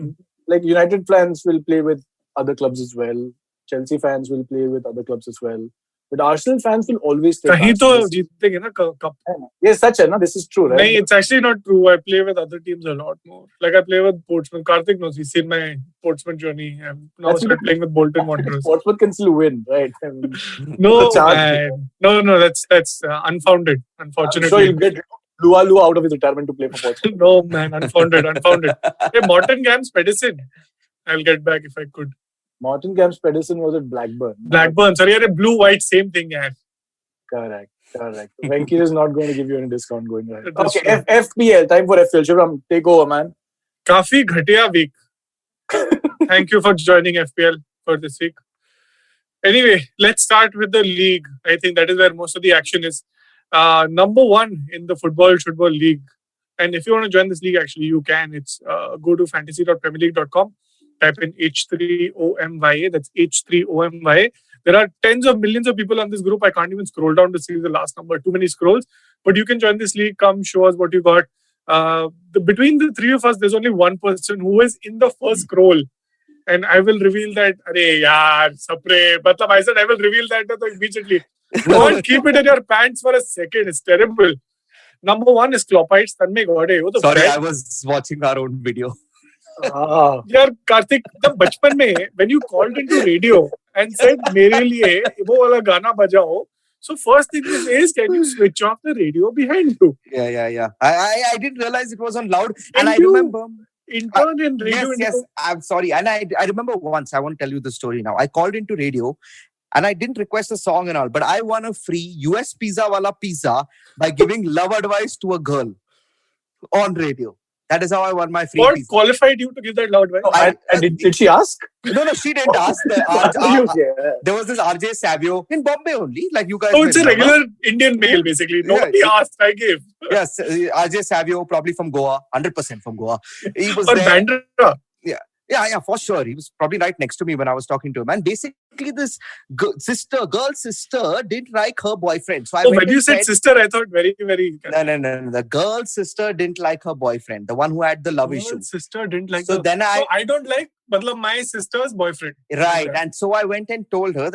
Like United fans will play with other clubs as well. Chelsea fans will play with other clubs as well. But Arsenal fans will always take कहीं तो Arsenal. जीतेंगे ना cup. Yes, such a, this is true, right? No, it's actually not true. I play with other teams a lot more. Like I play with Portsmouth. Karthik knows. He's seen my Portsmouth journey. I've now That's started playing with Bolton Wanderers. Portsmouth can still win, right? I mean, No, the chance. man. No, that's unfounded. I'm Unfortunately. sure you'll get Lualu out of his retirement to play for Portsmouth. No, man. Unfounded. Hey, Morton Gams Pedersen. I'll get back if I could. Morton Gamps Pedersen was at Blackburn. Blackburn. Sorry, blue white, same thing, yeah. Correct. Correct. Venki is not going to give you any discount going ahead. That's Okay, true. FPL. Time for FPL. Shubham, take over, man. Kafi ghatiya week. Thank you for joining FPL for this week. Anyway, let's start with the league. I think that is where most of the action is. Number one in the Football Shootball League. And if you want to join this league, actually, you can. It's go to fantasy.premierleague.com. Type in H3OMYA. That's H3OMYA. There are tens of millions of people on this group. I can't even scroll down to see the last number. Too many scrolls. But you can join this league. Come show us what you got. Between the three of us, there's only one person who is in the first scroll. And I will reveal that. Arey yaar, Sapre. Matlab, I said I will reveal that immediately. Don't keep it in your pants for a second. It's terrible. Number one is Kloppites. Tanmay Gode. Sorry, I was watching our own video. Yaar, Karthik, the Bachchan mein, when you called into radio and said, Mere liye, wo wala gana bajao. So first thing is, can you switch off the radio behind you? Yeah. I didn't realize it was on loud. And I you remember... Intern in radio. Yes. I'm sorry. And I remember once, I won't tell you the story now. I called into radio and I didn't request a song and all, but I won a free US Pizza Wala pizza by giving love advice to a girl on radio. That is how I won my free What pizza. qualified you to give that loud advice? Did she ask? No, she didn't ask. There was this RJ Savio in Bombay only, like you guys. Oh, it's a remember. regular Indian male, basically. Nobody asked, I gave. Yes, RJ Savio, probably from Goa, 100% from Goa. He was Or there. Bandra. Yeah, for sure. He was probably right next to me when I was talking to him. And basically, this girl sister didn't like her boyfriend. So when you said sister, I thought very, very... No. The girl's sister didn't like her boyfriend, the one who had the love issue. Sister didn't like So then I don't like my sister's boyfriend. Right. And so I went and told her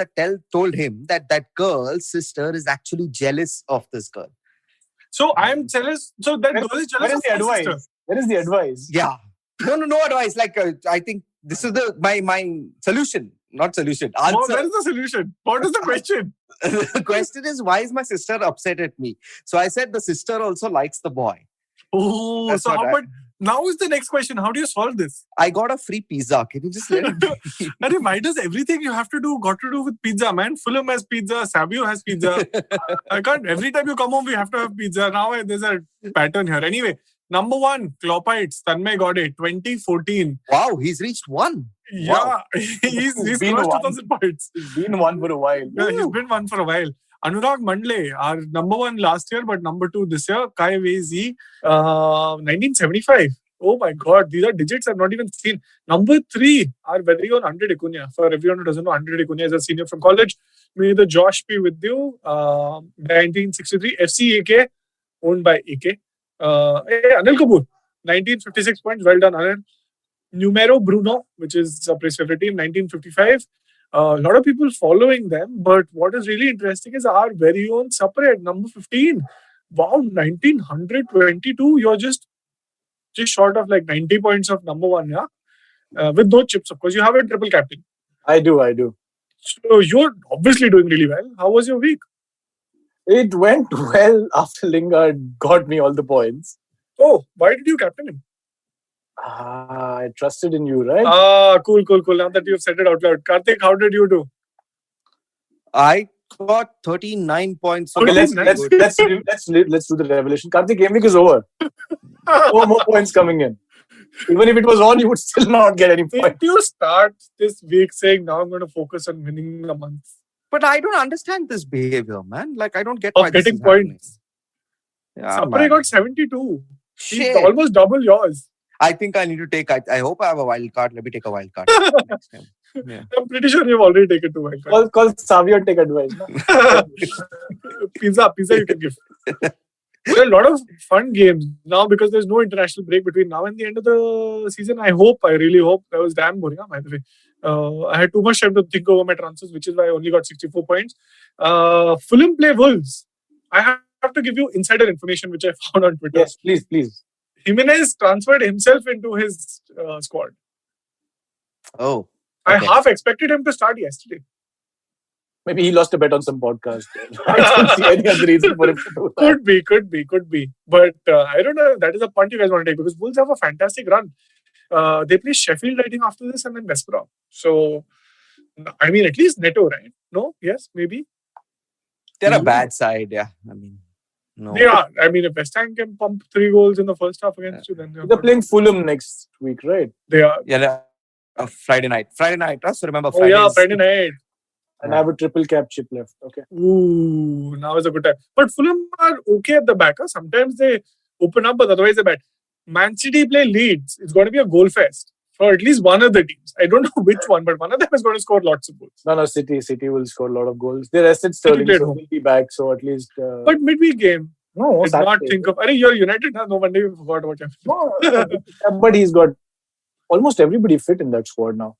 told him that girl's sister is actually jealous of this girl. So I am jealous. So that girl is jealous of my sister. Where is the advice? Yeah. No advice. Like, I think this is my solution. Not solution. Answer. Oh, that is the solution. What is the question? The question is, why is my sister upset at me? So I said the sister also likes the boy. Oh, That's so what now is the next question. How do you solve this? I got a free pizza. Can you just let it be? Why does everything you have to do got to do with pizza, man? Fulham has pizza. Savio has pizza. I can't. Every time you come home, we have to have pizza. Now there's a pattern here. Anyway, number one, Kloppites. Tanmay Gode, 2014. Wow, he's reached one. Yeah, Wow. he's been close one. 2,000 points. He's been one for a while. Yeah, he's been one for a while. Anurag Mandle, our number one last year, but number two this year. Kai Wei 1975. Oh my God, these are digits I've not even seen. Number three, our very own Andre Ikunya. For everyone who doesn't know, Andre Ikunya is a senior from college. May the Josh be with you. 1963, FC AK, owned by AK. Anil Kapoor, 1956 points. Well done, Anil. Numero Bruno, which is Sapre's favorite team, 1955. A lot of people following them, but what is really interesting is our very own Sapre at number 15. Wow, 1922. You're just short of like 90 points of number one, yeah? With no chips, of course. You have a triple captain. I do. So you're obviously doing really well. How was your week? It went well after Lingard got me all the points. Oh, why did you captain him? I trusted in you, right? Cool. Now that you've said it out loud. Karthik, how did you do? I got 39 points. Okay, let's do the revelation. Karthik, game week is over. No more points coming in. Even if it was on, you would still not get any points. If you start this week saying, now I'm going to focus on winning a month. But I don't understand this behavior, man. Like, I don't get Of why this getting is happening. points. Yeah, Sapre man. got 72. Shit. He's almost double yours. I think I need to take. I hope I have a wild card. Let me take a wild card next time. Yeah. I'm pretty sure you've already taken 2 wild cards. Call Savio and take advice. No? Pizza you can give. There are a lot of fun games now because there's no international break between now and the end of the season. I really hope. That was damn boring, by the way. I had too much time to think over my transfers, which is why I only got 64 points. Fulham play Wolves. I have to give you insider information which I found on Twitter. Yes, please. Jimenez transferred himself into his squad. Oh. I Okay. half expected him to start yesterday. Maybe he lost a bet on some podcast. I don't see any other reason for him to do that. Could be. But I don't know if that is a punt you guys want to take because Wolves have a fantastic run. They play Sheffield, I think, after this and then West Brom. So, I mean, at least Neto, right? No? Yes? Maybe? They're a bad side, yeah. I mean, no. They are. I mean, if West Ham can pump 3 goals in the first half against you, then They're playing Fulham next week, right? They are. Yeah, Friday night. So remember, Oh yeah, Friday night. And I have a triple cap chip left. Okay. Ooh, now is a good time. But Fulham are okay at the back. Huh? Sometimes they open up, but otherwise they're bad. Man City play Leeds. It's going to be a goal fest for at least one of the teams. I don't know which one, but one of them is going to score lots of goals. No, City will score a lot of goals. They rested Sterling, so he'll be back. So at least. But midweek game. No, did not think of. You're United, huh? No wonder you forgot about him. No, but he's got almost everybody fit in that squad now.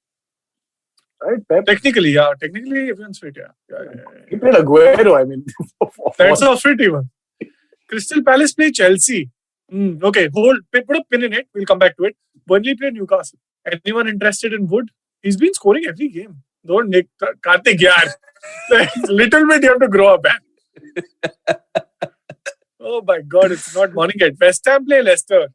Right, Pep? Technically, everyone's fit, yeah. He played Aguero, I mean. That's how fit even. Crystal Palace play Chelsea. Okay, put a pin in it. We'll come back to it. Burnley play Newcastle. Anyone interested in Wood? He's been scoring every game. Don't Nick Karthik, yaar. Little bit you have to grow up, man. Oh my God, it's not morning yet. West Ham play Leicester.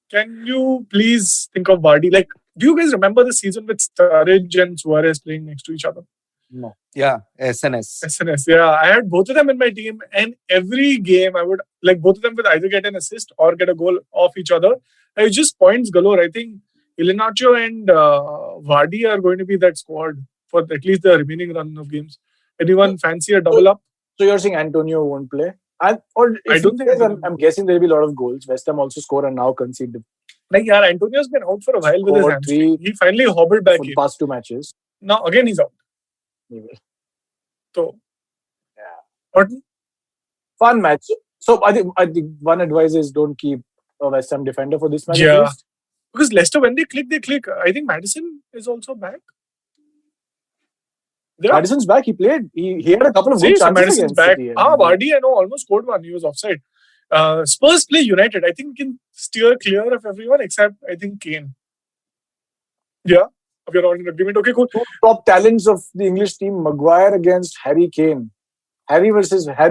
Can you please think of Vardy? Like, do you guys remember the season with Sturridge and Suarez playing next to each other? No. Yeah, SNS. Yeah. I had both of them in my team, and every game I would like both of them would either get an assist or get a goal off each other. It just points galore. I think Iheanacho and Vardy are going to be that squad for at least the remaining run of games. Anyone fancy a double up? So you're saying Antonio won't play? I don't think. I'm guessing there'll be a lot of goals. West Ham also score and now concede. Like, yeah, Antonio's been out for a while with his hamstring. He finally hobbled back for in. the past 2 matches. Now again he's out. So, yeah. But fun match. So I think one advice is don't keep a West Ham defender for this match. Yeah, because Leicester, when they click. I think Maddison is also back. Yeah. Maddison's back. He played. He had a couple of good chances Maddison's against back. City. Vardy, I know, almost scored one. He was offside. Spurs play United. I think can steer clear of everyone except, I think, Kane. Yeah. If you're all in agreement. Okay, cool. 2 top talents of the English team. Maguire against Harry Kane. Harry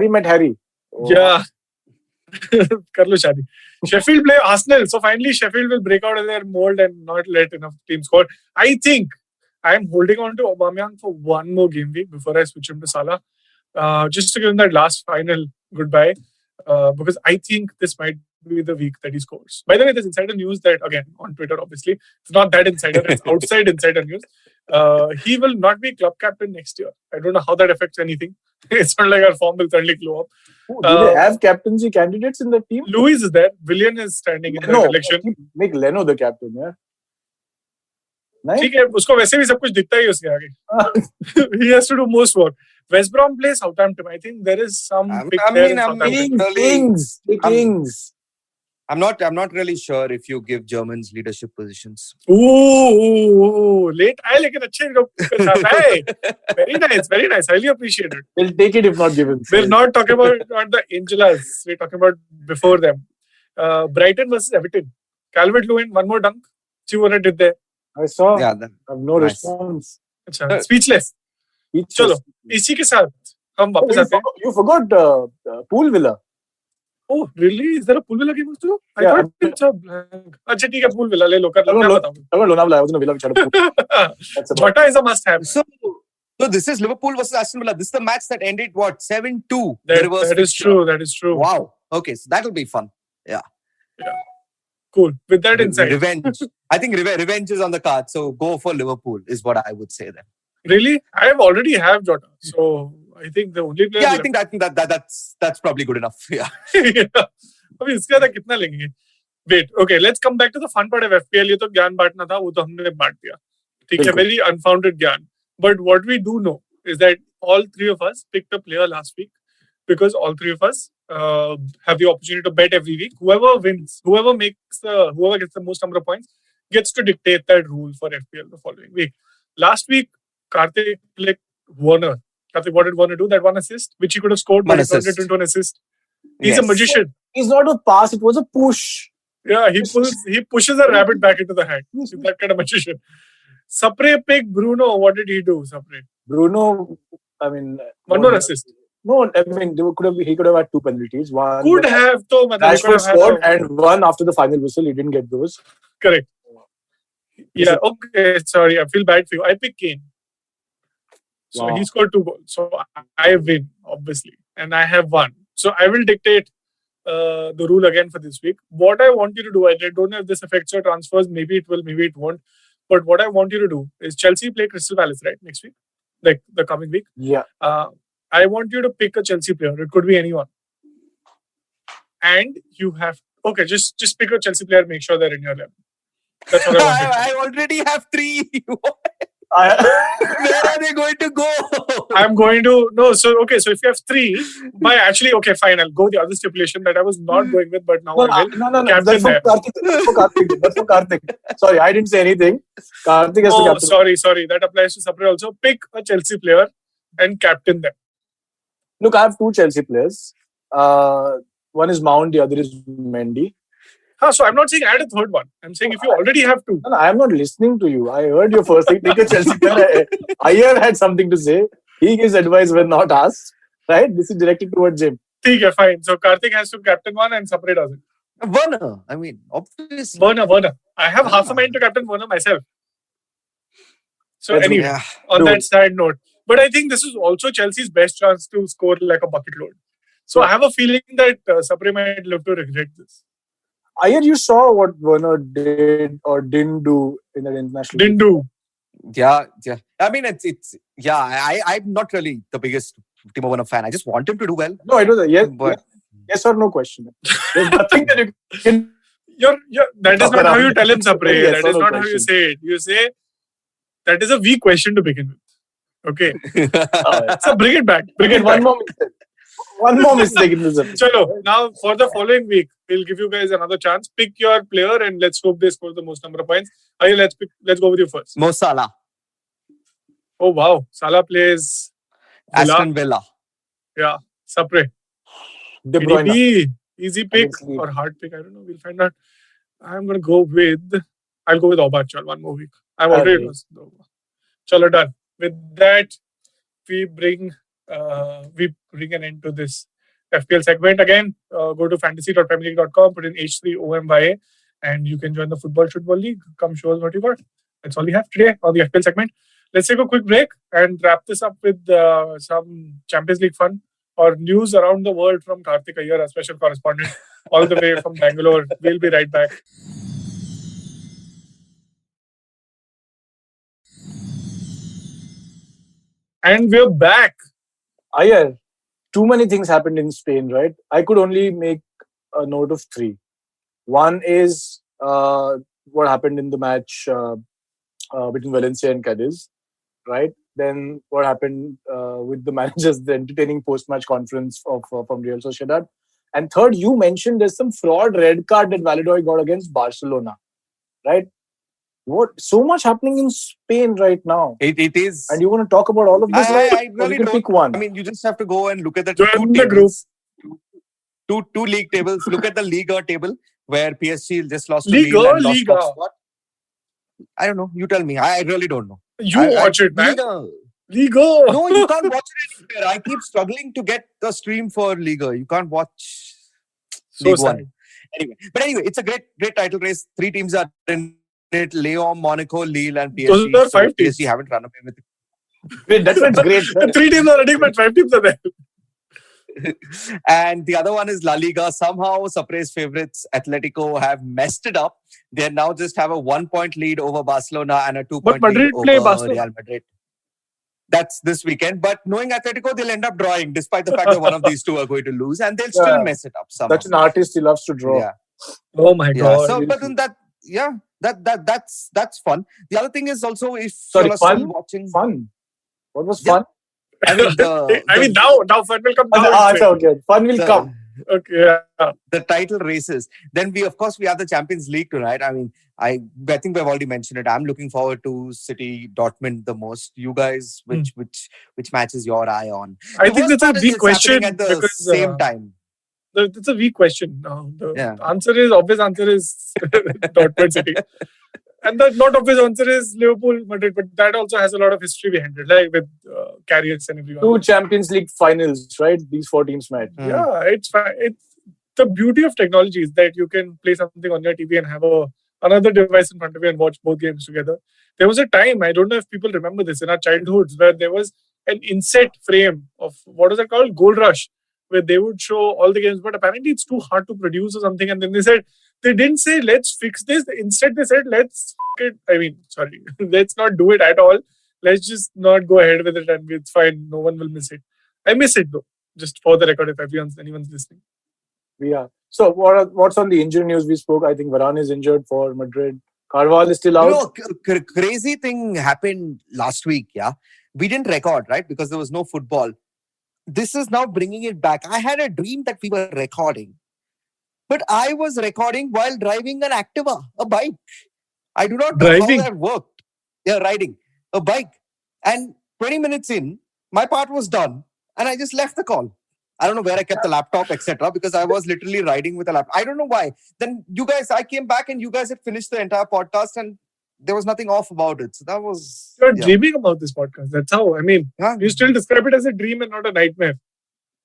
met Harry. Oh. Yeah. Karlo Shadi. Sheffield play Arsenal. So finally Sheffield will break out of their mold and not let enough teams score. I think I am holding on to Aubameyang for one more game week before I switch him to Salah. Just to give him that last final goodbye. Because I think this might be the week that he scores. By the way, there's insider news that, again, on Twitter, obviously, it's not that insider, it's outside insider news. He will not be club captain next year. I don't know how that affects anything. It's not like our form will suddenly glow up. Do they have captaincy candidates in the team? Luis is there. Willian is standing in the election. Make Leno the captain, yeah. ठीक है, उसको वैसे भी सब कुछ दिखता ही उसके आगे. He has to do most work. West Brom plays Southampton. I think there is some Kings. I'm not really sure if you give Germans leadership positions. Ooh, late. लेकिन अच्छे लोग. Very nice. Highly appreciated. We'll take it if not given. We're not talking about the Angelas. We're talking about before them. Brighton versus Everton. Calvert-Lewin, one more dunk. See what I did there. I saw. Yeah, I have no response. Speechless. चलो इसी के साथ हम वापस आते हैं. You forgot Pool Villa. Oh, really? Is there a Pool Villa game also? I thought it's a blank. अच्छा ठीक है, Pool Villa ले लो कर लो. Lonavala. I was in a Villa which had a pool. Jota is a must-have. So this is Liverpool versus Aston Villa. This is the match that ended what 7-2. That is true. That is true. Wow. Okay, so that'll be fun. Yeah. Cool. With that insight. Revenge. I think revenge is on the card. So go for Liverpool is what I would say then. Really? I already have Jota. So I think the only player... Yeah, I think that's probably good enough. Yeah. अभी इसका था कितना लेंगे? Wait. Okay, let's come back to the fun part of FPL. ये तो ज्ञान बांटना था, वो तो हमने बांट दिया. ठीक है, very unfounded ज्ञान. But what we do know is that all 3 of us picked a player last week because all 3 of us have the opportunity to bet every week. Whoever wins, whoever gets the most number of points, gets to dictate that rule for FPL the following week. Last week, Karthik picked Warner. Karthik, what did Warner do? That one assist, which he could have scored, but he turned it into an assist. He's a magician. It's not a pass; it was a push. Yeah, he pushes a rabbit back into the hat. He's that kind of magician. Sapre picked Bruno. What did he do, Sapre? Bruno, I mean, one more assist. No, I mean, he could have had 2 penalties. One could have, though. Rashford scored, and one after the final whistle. He didn't get those. Correct. Yeah, okay. Sorry, I feel bad for you. I picked Kane. So he scored 2 goals. So I win, obviously. and I have 1. So I will dictate the rule again for this week. What I want you to do, I don't know if this affects your transfers. Maybe it will, maybe it won't. But what I want you to do is Chelsea play Crystal Palace, right, next week, like the coming week. Yeah. I want you to pick a Chelsea player. It could be anyone, and you have just pick a Chelsea player. Make sure they're in your level. That's what I want. I already have 3. I, Where are they going to go? I'm going to no. So if you have 3, fine. I'll go the other stipulation that I was not going with, but now I will. no. Captain That's for there. Karthik. That's for Karthik. Sorry, I didn't say anything. Karthik has to Oh, captain. sorry. That applies to Sapre also. Pick a Chelsea player and captain them. Look, I have 2 Chelsea players. One is Mount, the other is Mendy. So I'm not saying add a third one. I'm saying if you already have 2. No, I am not listening to you. I heard your first thing. Take a Chelsea player. Iyer had something to say. He gives advice when not asked. Right? This is directed towards him. Okay, fine. So Karthik has to captain one and Sapre doesn't. Werner. I mean, obviously. Werner. I have half a mind to captain Werner myself. So That's anyway, good. on that side note. But I think this is also Chelsea's best chance to score like a bucket load. So I have a feeling that Sapre might live to regret this. Iyer, you saw what Werner did or didn't do in the international. Didn't do. Yeah. I mean, I'm not really the biggest Timo Werner fan. I just want him to do well. No, it was a yes, But yes or no question. There's nothing that you can. That is not how you tell him, Sapre. Yes That is or no not how you question. say it. You say that is a weak question to begin with. Okay. Oh, So bring it back. One more mistake in this episode. Chalo, now for the following week, we'll give you guys another chance. Pick your player and let's hope they score the most number of points. Let's go with you first. Mo Salah, Oh wow. Salah plays Villa. Aston Villa. Yeah. Sapre. De Bruyne. KDB. Easy pick Against Leeds. or hard pick. I don't know. We'll find out. I'll go with Bachchan one more week. I've already lost. Chalo, done. With that, we bring an end to this FPL segment again. Go to fantasy.premierleague.com, put in H3OMYA, and you can join the Football Shootball League. Come show us what you got. That's all we have today on the FPL segment. Let's take a quick break and wrap this up with some Champions League fun or news around the world from Karthik Iyer, our special correspondent, all the way from Bangalore. We'll be right back. And we're back. Iyer, too many things happened in Spain, right? I could only make a note of 3. One is what happened in the match between Valencia and Cadiz, right? Then what happened with the managers, the entertaining post-match conference from Real Sociedad. And third, you mentioned there's some fraud red card that Valladolid got against Barcelona, right? What so much happening in Spain right now? It is. And you want to talk about all of this? I really don't. Pick one. I mean, you just have to go and look at the Join two the group. tables. Two league tables. Look at the Liga table where PSG just lost to Liga, Lille and lost Liga. Oxford. I don't know. You tell me. I really don't know. Watch it, man. Liga. No, you can't watch it anywhere. I keep struggling to get the stream for Liga. You can't watch League One. Anyway, it's a great title race. 3 teams are in it: Lyon, Monaco, Lille, and PSG. Those are 5 teams. PSG haven't run away with it. Wait, that's great. 3 teams are running, but 5 teams are there. And the other one is La Liga. Somehow, Sapre's favorites, Atletico, have messed it up. They now just have a 1-point lead over Barcelona and a 2-point lead play over Barcelona. Real Madrid. That's this weekend. But knowing Atletico, they'll end up drawing, despite the fact that one of these two are going to lose, and they'll still mess it up somehow. Such an artist, he loves to draw. Yeah. Oh my God. So, but then that's fun. The other thing is also if Sorry, you're fun? still watching. Fun. What was fun? I mean, now fun will come down. Okay. Fun will come. Okay. Yeah. The title races. Then we have the Champions League tonight. I mean, I think we've already mentioned it. I'm looking forward to City Dortmund the most. You guys, which match is your eye on? I think that's a weak question at the same time. It's a weak question. The obvious answer is Dortmund City. And the not obvious answer is Liverpool Madrid, but that also has a lot of history behind it, like with Carriers and everyone. 2 Champions League finals, right? These 4 teams met. Yeah, it's fine. It's the beauty of technology is that you can play something on your TV and have another device in front of you and watch both games together. There was a time, I don't know if people remember this, in our childhoods, where there was an inset frame of, what was it called? Gold Rush. where they would show all the games, but apparently it's too hard to produce or something. And then they didn't say let's fix this. Instead, they said let's let's not do it at all. Let's just not go ahead with it, and it's fine. No one will miss it. I miss it though. Just for the record, if anyone's listening. Yeah. So what's on the injury news? We spoke. I think Varane is injured for Madrid. Carvalho is still out. Crazy thing happened last week. Yeah, we didn't record, right, because there was no football. This is now bringing it back. I had a dream that we were recording, but I was recording while driving an Activa, a bike. I do not know how that worked. Yeah, riding a bike. And 20 minutes in, my part was done, and I just left the call. I don't know where I kept the laptop, etc., because I was literally riding with a laptop. I don't know why. Then I came back and you guys had finished the entire podcast and there was nothing off about it. So that was... You're dreaming about this podcast. That's how. You still describe it as a dream and not a nightmare.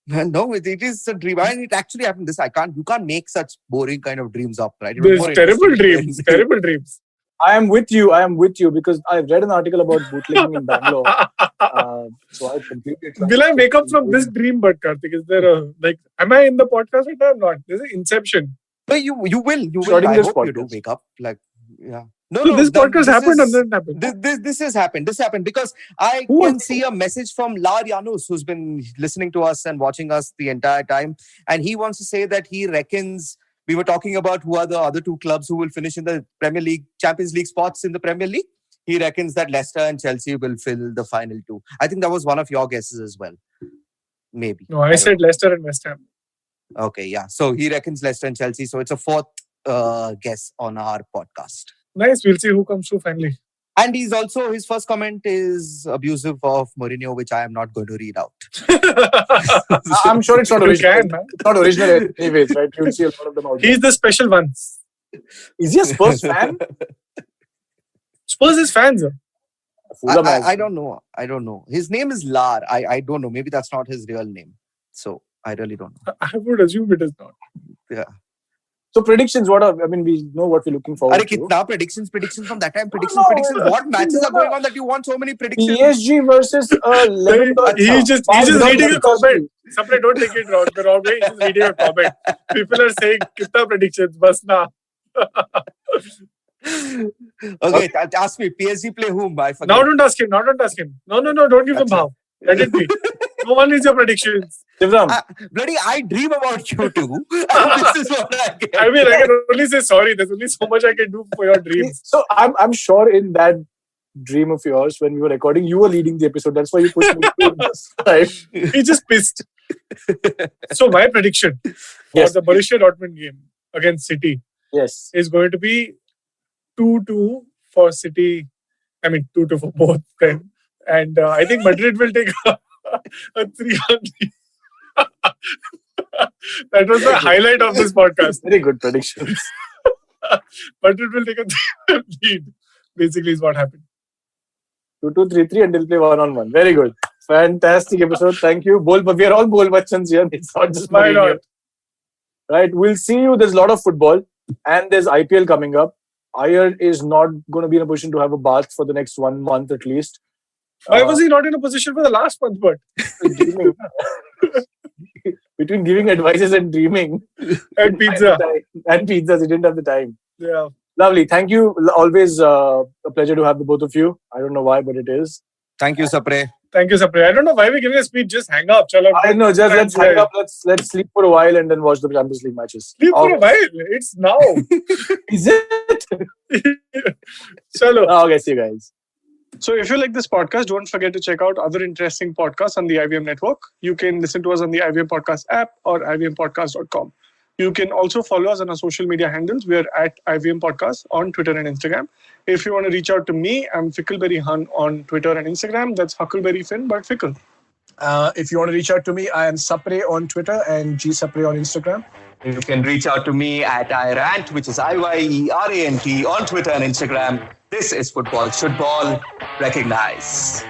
No, it is a dream. And it actually happened. You can't make such boring kind of dreams up, right? There's terrible dreams. Terrible dreams. I am with you because I read an article about bootlegging in Bangalore. So I completely... Will I wake up from this dream, but Karthik? Is there am I in the podcast right now? I'm not. There's an inception. No, you will. I hope you do wake up. No, this podcast happened and then happened. This has happened. This happened because I can see a message from Lar Janus, who's been listening to us and watching us the entire time. And he wants to say that he reckons... We were talking about who are the other two clubs who will finish in the Premier League, Champions League spots in the Premier League. He reckons that Leicester and Chelsea will fill the final two. I think that was one of your guesses as well. Maybe. No, I said Leicester and West Ham. Okay, yeah. So he reckons Leicester and Chelsea. So it's a fourth guess on our podcast. Nice. We'll see who comes through finally. And his first comment is abusive of Mourinho, which I am not going to read out. I'm sure it's not original. It's not original anyways, right? You'll see a lot of them out there. He's the special one. Is he a Spurs fan? Spurs is fans. I don't know. His name is Lar. I don't know. Maybe that's not his real name. So I really don't know. I would assume it is not. Yeah. So predictions, we know what we're looking forward to. Predictions from that time. Predictions. What matches are going on that you want so many predictions? PSG versus He's just reading a comment. Sapre, don't take it the wrong way. He's just reading a comment. People are saying, "Kitna predictions, bas na." Okay, ask me. PSG play whom? I forget. Now don't ask him. No, don't give him half. Let it be. No one is your predictions. I dream about you too. And this is what I get. I can only say sorry. There's only so much I can do for your dreams. So I'm sure in that dream of yours, when we were recording, you were leading the episode. That's why you pushed me to this time. He just pissed. So my prediction for the Borussia Dortmund game against City is going to be 2-2 for City. 2-2 for both then. And I think Madrid will take a 3-1 lead. That was the highlight of this podcast. Very good predictions. Madrid will take a 3-1 lead. Basically is what happened. 2-2, 3-3 and they'll play 1-on-1. Very good. Fantastic episode. Thank you. But we are all Bol Bachchans here. It's not just Mourinho. Right. We'll see you. There's a lot of football and there's IPL coming up. Iyer is not going to be in a position to have a bath for the next 1 month at least. Why was he not in a position for the last month, but? Between giving advices and dreaming. And pizza. And pizzas, he didn't have the time. Yeah. Lovely. Thank you. Always a pleasure to have the both of you. I don't know why, but it is. Thank you, Sapre. Thank you, Sapre. I don't know why we're giving a speech. Just hang up. Chalo, I know. Just let's hang up. Let's sleep for a while and then watch the Champions League matches. Sleep for a while? It's now. Is it? Chalo. Okay, see you guys. So if you like this podcast, don't forget to check out other interesting podcasts on the IVM network. You can listen to us on the IVM Podcast app or ivmpodcast.com. You can also follow us on our social media handles. We are at IVM Podcast on Twitter and Instagram. If you want to reach out to me, I'm Fickleberry Hun on Twitter and Instagram. That's Huckleberry Finn, but Fickle. If you want to reach out to me, I am Sapre on Twitter and GSapre on Instagram. You can reach out to me at iRant, which is IYERANT on Twitter and Instagram. This is Football Shootball. Recognize.